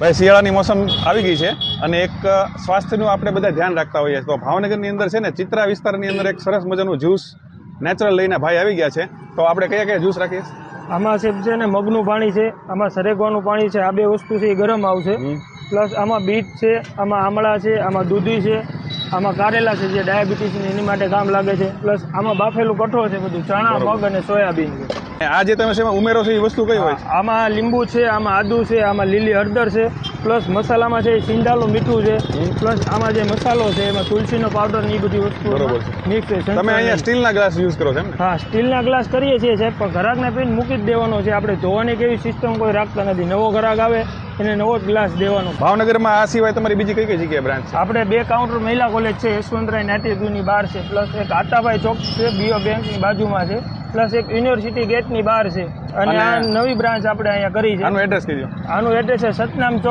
ભાઈ શિયાળાની મોસમ આવી ગઈ છે અને એક સ્વાસ્થ્યનું આપણે બધા ધ્યાન રાખતા હોઈએ તો ભાવનગરની અંદર છે ને ચિત્રા વિસ્તારની અંદર એક સરસ મજાનું જ્યુસ નેચરલ લઈને ભાઈ આવી ગયા છે તો આપણે કયા કયા જ્યુસ રાખીએ? આમાં સાહેબ છે ને મગનું પાણી છે, આમાં સરેગવાનું પાણી છે, આ બે વસ્તુ છે એ ગરમ આવશે. પ્લસ આમાં બીટ છે, આમાં આમળા છે, આમાં દૂધી છે, આમાં કારેલા છે જે ડાયાબિટીસની એની માટે કામ લાગે છે. પ્લસ આમાં બાફેલું કઠોળ છે બધું, ચણા, મગ અને સોયાબીન છે. આ જે તમે શેમાં ઉમેરો છો એ વસ્તુ કઈ હોય છે? આમાં લીંબુ છે, આમાં આદુ છે, આમાં લીલી હળદર છે, પ્લસ મસાલામાં છે સિંધાલું મીઠું છે, પ્લસ આમાં જે મસાલો છે એમાં તુલસીનો પાવડર ને એ બધી વસ્તુ મિક્સ છે. તમે અહીંયા સ્ટીલના ગ્લાસ યુઝ કરો છો એમ ને? હા, સ્ટીલના ગ્લાસ કરીએ છીએ સાહેબ, પણ ગ્રાહકને પીને મૂકી જ દેવાનો છે. આપણે ધોવાની કેવી સિસ્ટમ કોઈ રાખતા નથી. નવો ગ્રાહક આવે એને નવો જ ગ્લાસ દેવાનો. ભાવનગરમાં આ સિવાય તમારી બીજી કઈ કઈ જગ્યાએ બ્રાન્ચ છે? આપણે 2 કાઉન્ટર મહિલા કોલેજ છે, યશવંતરાય નાટ્યગૃહની બહાર છે, પ્લસ એક આતાભાઈ ચોક છે બીઓ બેંકની બાજુમાં છે, પ્લસ એક યુનિવર્સિટી ગેટની બહાર છે, અને આ નવી બ્રાન્ચ આપણે અહીંયા કરી છે. આનું એડ્રેસ કહી દો. આનું એડ્રેસ છે સતનામ ચોક.